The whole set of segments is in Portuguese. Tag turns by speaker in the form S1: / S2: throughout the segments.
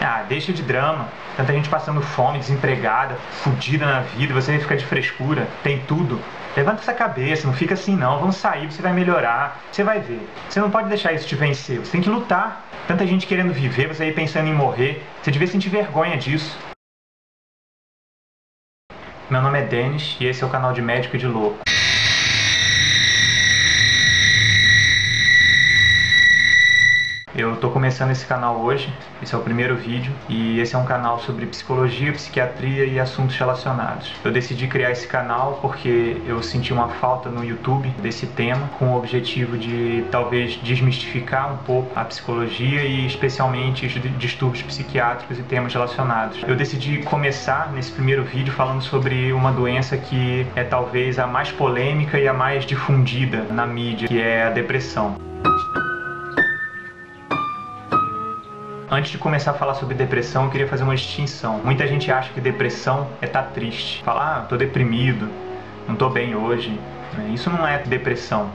S1: Ah, deixa de drama. Tanta gente passando fome, desempregada, fudida na vida, você vai ficar de frescura. Tem tudo. Levanta essa cabeça, não fica assim não. Vamos sair, você vai melhorar. Você vai ver. Você não pode deixar isso te vencer. Você tem que lutar. Tanta gente querendo viver, você aí pensando em morrer. Você devia sentir vergonha disso. Meu nome é Denis e esse é o canal de Médico e de Louco. Eu tô começando esse canal hoje, esse é o primeiro vídeo, e esse é um canal sobre psicologia, psiquiatria e assuntos relacionados. Eu decidi criar esse canal porque eu senti uma falta no YouTube desse tema, com o objetivo de talvez desmistificar um pouco a psicologia e especialmente os distúrbios psiquiátricos e temas relacionados. Eu decidi começar nesse primeiro vídeo falando sobre uma doença que é talvez a mais polêmica e a mais difundida na mídia, que é a depressão. Antes de começar a falar sobre depressão, eu queria fazer uma distinção. Muita gente acha que depressão é estar triste. Fala, tô deprimido, não tô bem hoje. Isso não é depressão.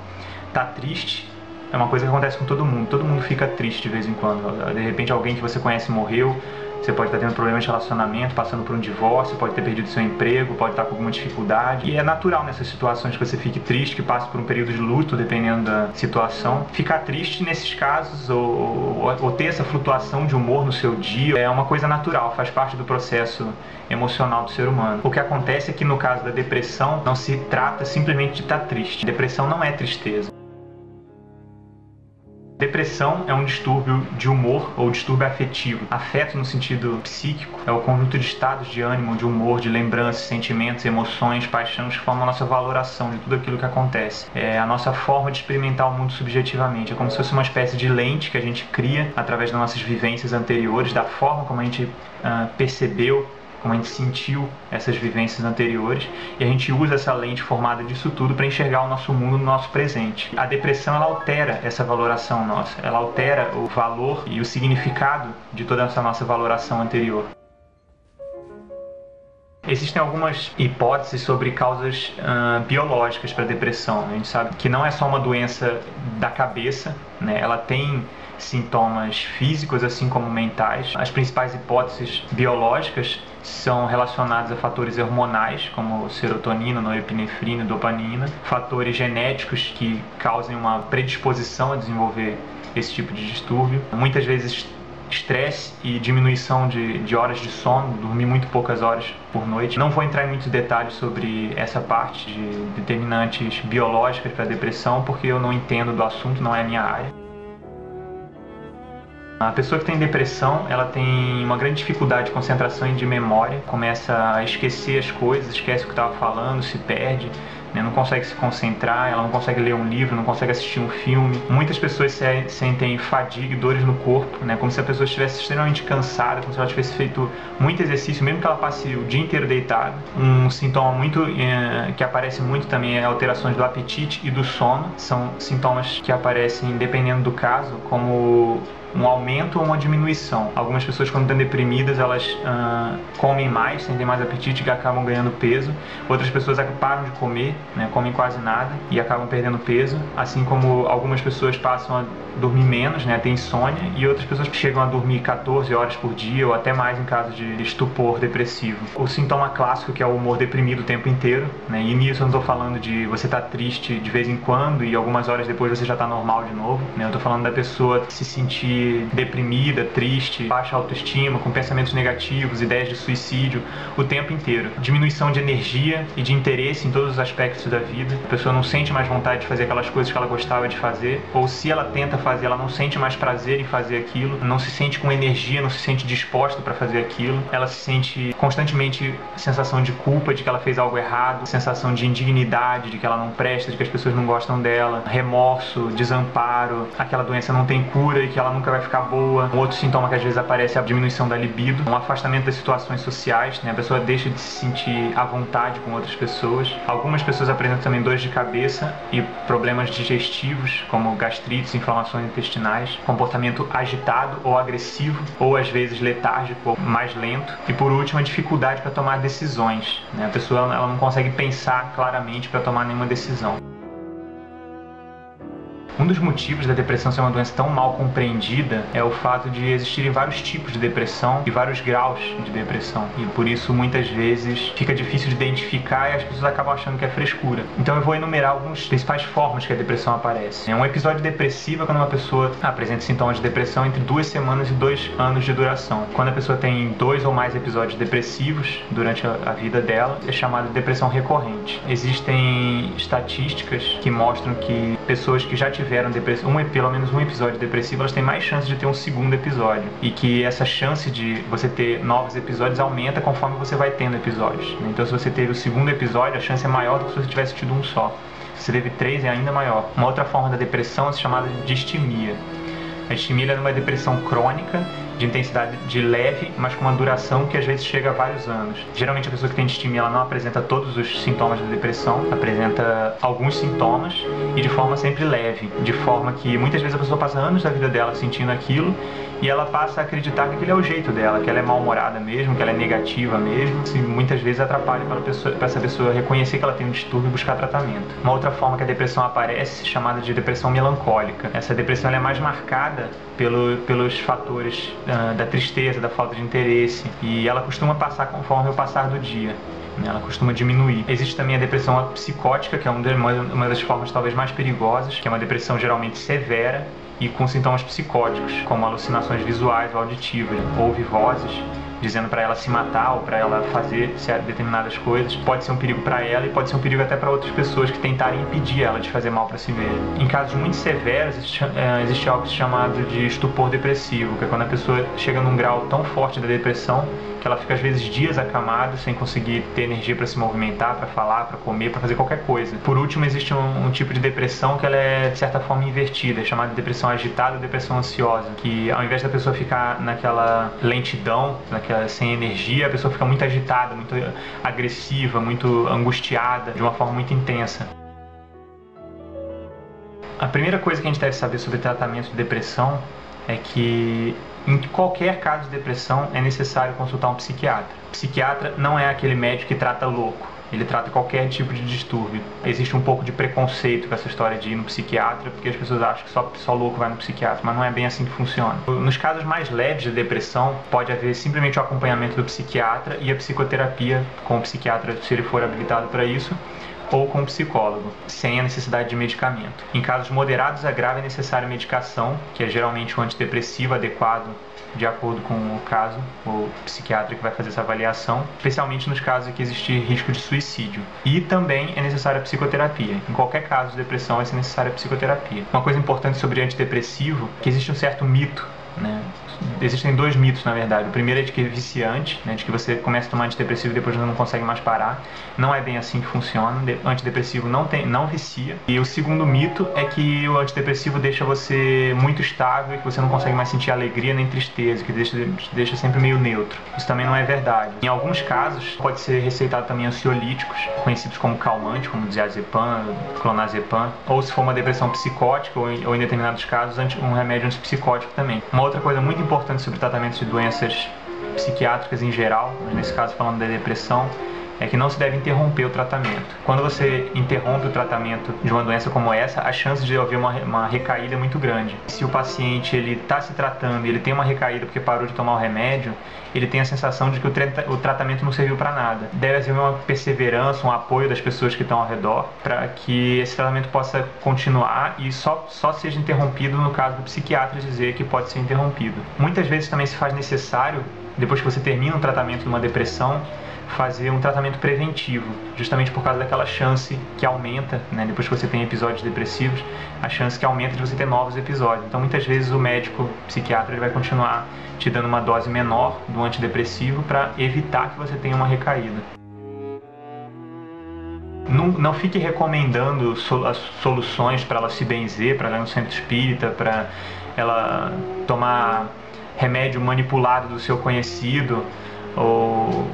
S1: Tá triste é uma coisa que acontece com todo mundo fica triste de vez em quando. De repente alguém que você conhece morreu, você pode estar tendo problemas de relacionamento, passando por um divórcio, pode ter perdido seu emprego, pode estar com alguma dificuldade. E é natural nessas situações que você fique triste, que passe por um período de luto, dependendo da situação. Ficar triste nesses casos, ou ter essa flutuação de humor no seu dia, é uma coisa natural, faz parte do processo emocional do ser humano. O que acontece é que no caso da depressão, não se trata simplesmente de estar triste. Depressão não é tristeza. Depressão é um distúrbio de humor ou distúrbio afetivo. Afeto no sentido psíquico é o conjunto de estados de ânimo, de humor, de lembranças, sentimentos, emoções, paixões que formam a nossa valoração de tudo aquilo que acontece. É a nossa forma de experimentar o mundo subjetivamente. É como se fosse uma espécie de lente que a gente cria através das nossas vivências anteriores, da forma como a gente percebeu, como a gente sentiu essas vivências anteriores, e a gente usa essa lente formada disso tudo para enxergar o nosso mundo no nosso presente. A depressão, ela altera essa valoração nossa, ela altera o valor e o significado de toda essa nossa valoração anterior. Existem algumas hipóteses sobre causas biológicas para a depressão. A gente sabe que não é só uma doença da cabeça, né? Ela tem sintomas físicos assim como mentais. As principais hipóteses biológicas são relacionadas a fatores hormonais, como serotonina, norepinefrina, dopamina, fatores genéticos que causem uma predisposição a desenvolver esse tipo de distúrbio. Muitas vezes estresse e diminuição de horas de sono, dormir muito poucas horas por noite. Não vou entrar em muitos detalhes sobre essa parte de determinantes biológicas para a depressão, porque eu não entendo do assunto, não é a minha área. A pessoa que tem depressão, ela tem uma grande dificuldade de concentração e de memória, começa a esquecer as coisas, esquece o que estava falando, se perde, né? Não consegue se concentrar, ela não consegue ler um livro, não consegue assistir um filme. Muitas pessoas sentem fadiga e dores no corpo, né? Como se a pessoa estivesse extremamente cansada, como se ela tivesse feito muito exercício, mesmo que ela passe o dia inteiro deitada. Um sintoma que aparece muito também é alterações do apetite e do sono. São sintomas que aparecem dependendo do caso, como um aumento ou uma diminuição. Algumas pessoas, quando estão deprimidas, elas comem mais, sentem mais apetite e acabam ganhando peso. Outras pessoas param de comer, né, comem quase nada e acabam perdendo peso. Assim como algumas pessoas passam a dormir menos, né, ter insônia, e outras pessoas chegam a dormir 14 horas por dia ou até mais em caso de estupor depressivo. O sintoma clássico, que é o humor deprimido o tempo inteiro, né, e nisso eu não estou falando de você estar triste de vez em quando e algumas horas depois você já está normal de novo, né, eu estou falando da pessoa se sentir deprimida, triste, baixa autoestima, com pensamentos negativos, ideias de suicídio o tempo inteiro. Diminuição de energia e de interesse em todos os aspectos da vida. A pessoa não sente mais vontade de fazer aquelas coisas que ela gostava de fazer, ou se ela tenta fazer, ela não sente mais prazer em fazer aquilo, não se sente com energia, não se sente disposta para fazer aquilo. Ela se sente constantemente sensação de culpa de que ela fez algo errado, sensação de indignidade, de que ela não presta, de que as pessoas não gostam dela, remorso, desamparo, aquela doença não tem cura e que ela nunca vai ficar boa. Um outro sintoma que às vezes aparece é a diminuição da libido, um afastamento das situações sociais, né? A pessoa deixa de se sentir à vontade com outras pessoas. Algumas pessoas apresentam também dores de cabeça e problemas digestivos, como gastrites, inflamações intestinais, comportamento agitado ou agressivo, ou às vezes letárgico ou mais lento. E por último, a dificuldade para tomar decisões, né? A pessoa ela não consegue pensar claramente para tomar nenhuma decisão. Um dos motivos da depressão ser uma doença tão mal compreendida é o fato de existirem vários tipos de depressão e vários graus de depressão. E por isso, muitas vezes, fica difícil de identificar e as pessoas acabam achando que é frescura. Então eu vou enumerar algumas principais formas que a depressão aparece. Um episódio depressivo é quando uma pessoa apresenta sintomas de depressão entre 2 semanas e 2 anos de duração. Quando a pessoa tem 2 ou mais episódios depressivos durante a vida dela, é chamada de depressão recorrente. Existem estatísticas que mostram que pessoas que já tiveram depressão, pelo menos um episódio depressivo, elas têm mais chance de ter um segundo episódio. E que essa chance de você ter novos episódios aumenta conforme você vai tendo episódios. Então, se você teve o segundo episódio, a chance é maior do que se você tivesse tido um só. Se você teve 3, é ainda maior. Uma outra forma da depressão é chamada de distimia. A distimia é uma depressão crônica, de intensidade de leve, mas com uma duração que às vezes chega a vários anos. Geralmente a pessoa que tem distimia, ela não apresenta todos os sintomas da depressão, apresenta alguns sintomas e de forma sempre leve, de forma que muitas vezes a pessoa passa anos da vida dela sentindo aquilo e ela passa a acreditar que aquele é o jeito dela, que ela é mal-humorada mesmo, que ela é negativa mesmo. Isso muitas vezes atrapalha para essa pessoa reconhecer que ela tem um distúrbio e buscar tratamento. Uma outra forma que a depressão aparece é chamada de depressão melancólica. Essa depressão ela é mais marcada pelos fatores da tristeza, da falta de interesse, e ela costuma passar conforme o passar do dia. Ela costuma diminuir. Existe também a depressão psicótica, que é uma das formas talvez mais perigosas, que é uma depressão geralmente severa e com sintomas psicóticos, como alucinações visuais ou auditivas. Ouve vozes dizendo para ela se matar ou para ela fazer determinadas coisas. Pode ser um perigo para ela e pode ser um perigo até para outras pessoas que tentarem impedir ela de fazer mal para si mesma. Em casos muito severos, existe algo chamado de estupor depressivo, que é quando a pessoa chega num grau tão forte da depressão que ela fica às vezes dias acamada, sem conseguir ter energia para se movimentar, para falar, para comer, para fazer qualquer coisa. Por último, existe um tipo de depressão que ela é de certa forma invertida, é chamada de depressão agitada ou depressão ansiosa, que ao invés da pessoa ficar naquela lentidão, sem energia, a pessoa fica muito agitada, muito agressiva, muito angustiada, de uma forma muito intensa. A primeira coisa que a gente deve saber sobre tratamento de depressão é que em qualquer caso de depressão é necessário consultar um psiquiatra. O psiquiatra não é aquele médico que trata louco, ele trata qualquer tipo de distúrbio. Existe um pouco de preconceito com essa história de ir no psiquiatra, porque as pessoas acham que só louco vai no psiquiatra, mas não é bem assim que funciona. Nos casos mais leves de depressão, pode haver simplesmente o acompanhamento do psiquiatra e a psicoterapia com o psiquiatra, se ele for habilitado para isso, ou com um psicólogo, sem a necessidade de medicamento. Em casos moderados a grave é necessária medicação, que é geralmente um antidepressivo adequado de acordo com o caso, o psiquiatra que vai fazer essa avaliação, especialmente nos casos em que existe risco de suicídio. E também é necessária a psicoterapia. Em qualquer caso de depressão vai ser necessária a psicoterapia. Uma coisa importante sobre antidepressivo é que existe um certo mito, né? Existem 2 mitos, na verdade. O primeiro é de que é viciante, né? De que você começa a tomar antidepressivo e depois não consegue mais parar. Não é bem assim que funciona. Antidepressivo não vicia. E o segundo mito é que o antidepressivo deixa você muito estável e que você não consegue mais sentir alegria nem tristeza, que deixa sempre meio neutro. Isso também não é verdade. Em alguns casos, pode ser receitado também ansiolíticos, conhecidos como calmantes, como diazepam, clonazepam, ou se for uma depressão psicótica, ou em determinados casos, um remédio antipsicótico também. Uma outra coisa muito importante sobre tratamento de doenças psiquiátricas em geral, mas nesse caso falando da depressão, é que não se deve interromper o tratamento. Quando você interrompe o tratamento de uma doença como essa, a chance de haver uma recaída é muito grande. Se o paciente está se tratando e ele tem uma recaída porque parou de tomar o remédio, ele tem a sensação de que o tratamento não serviu para nada. Deve haver uma perseverança, um apoio das pessoas que estão ao redor para que esse tratamento possa continuar e só seja interrompido no caso do psiquiatra dizer que pode ser interrompido. Muitas vezes também se faz necessário, depois que você termina um tratamento de uma depressão, fazer um tratamento preventivo, justamente por causa daquela chance que aumenta, né, depois que você tem episódios depressivos, a chance que aumenta de você ter novos episódios. Então muitas vezes o médico psiquiatra ele vai continuar te dando uma dose menor do antidepressivo para evitar que você tenha uma recaída. Não fique recomendando soluções para ela se benzer, para ela ir no centro espírita, para ela tomar remédio manipulado do seu conhecido, ou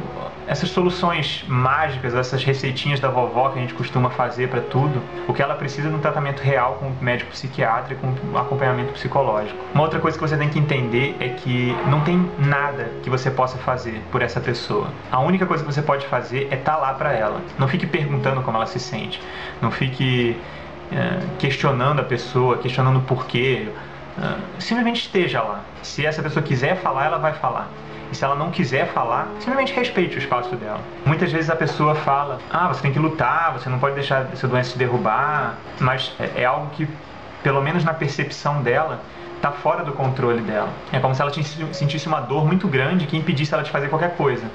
S1: essas soluções mágicas, essas receitinhas da vovó que a gente costuma fazer para tudo. O que ela precisa é de um tratamento real com um médico psiquiatra e com um acompanhamento psicológico. Uma outra coisa que você tem que entender é que não tem nada que você possa fazer por essa pessoa. A única coisa que você pode fazer é estar lá para ela. Não fique perguntando como ela se sente. Não fique questionando a pessoa, questionando o porquê. Simplesmente esteja lá. Se essa pessoa quiser falar, ela vai falar. E se ela não quiser falar, simplesmente respeite o espaço dela. Muitas vezes a pessoa fala: você tem que lutar, você não pode deixar essa doença te derrubar. Mas é algo que, pelo menos na percepção dela, está fora do controle dela. É como se ela sentisse uma dor muito grande que impedisse ela de fazer qualquer coisa.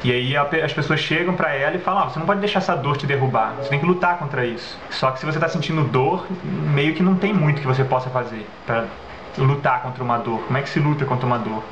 S1: E aí as pessoas chegam pra ela e falam: você não pode deixar essa dor te derrubar, você tem que lutar contra isso. Só que se você tá sentindo dor, meio que não tem muito que você possa fazer pra lutar contra uma dor. Como é que se luta contra uma dor?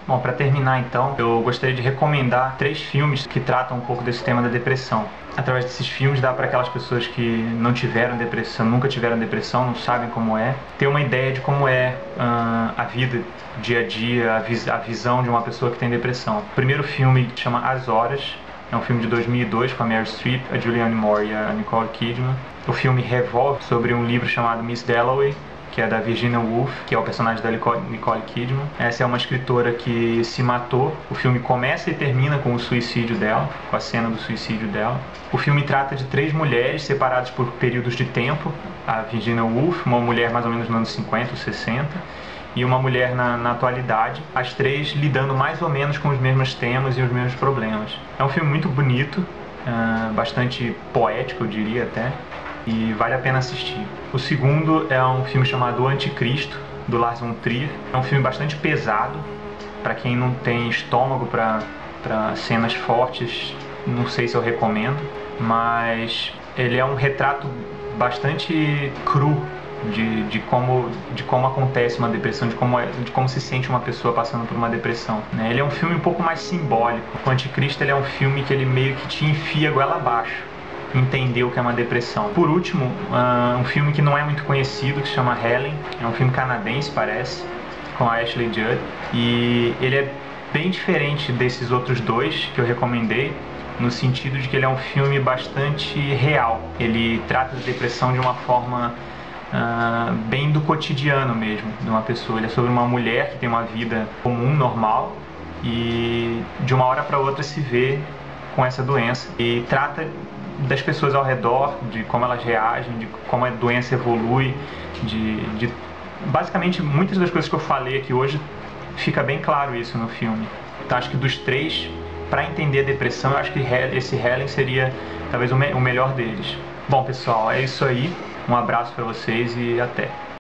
S1: Bom, para terminar então, eu gostaria de recomendar 3 filmes que tratam um pouco desse tema da depressão. Através desses filmes dá para aquelas pessoas que não tiveram depressão, nunca tiveram depressão, não sabem como é, ter uma ideia de como é a vida, dia a dia, a visão de uma pessoa que tem depressão. O primeiro filme chama As Horas, é um filme de 2002 com a Meryl Streep, a Julianne Moore e a Nicole Kidman. O filme Revolve, sobre um livro chamado Miss Dalloway, que é da Virginia Woolf, que é o personagem da Nicole Kidman. Essa é uma escritora que se matou. O filme começa e termina com o suicídio dela, com a cena do suicídio dela. O filme trata de 3 mulheres separadas por períodos de tempo. A Virginia Woolf, uma mulher mais ou menos nos anos 50 ou 60, e uma mulher na atualidade, as 3 lidando mais ou menos com os mesmos temas e os mesmos problemas. É um filme muito bonito, bastante poético, eu diria até, e vale a pena assistir. O segundo é um filme chamado O Anticristo, do Lars von Trier. É um filme bastante pesado, para quem não tem estômago para cenas fortes, não sei se eu recomendo, mas ele é um retrato bastante cru de como acontece uma depressão, de como se sente uma pessoa passando por uma depressão, né? Ele é um filme um pouco mais simbólico. O Anticristo ele é um filme que ele meio que te enfia goela abaixo, entender o que é uma depressão. Por último, um filme que não é muito conhecido, que se chama Helen. É um filme canadense, parece, com a Ashley Judd, e ele é bem diferente desses outros 2 que eu recomendei, no sentido de que ele é um filme bastante real. Ele trata de depressão de uma forma bem do cotidiano mesmo, de uma pessoa. Ele é sobre uma mulher que tem uma vida comum, normal, e de uma hora para outra se vê com essa doença, e trata das pessoas ao redor, de como elas reagem, de como a doença evolui, basicamente muitas das coisas que eu falei aqui hoje, fica bem claro isso no filme. Então acho que dos 3, para entender a depressão, eu acho que esse Helen seria talvez o melhor deles. Bom pessoal, é isso aí, um abraço para vocês e até!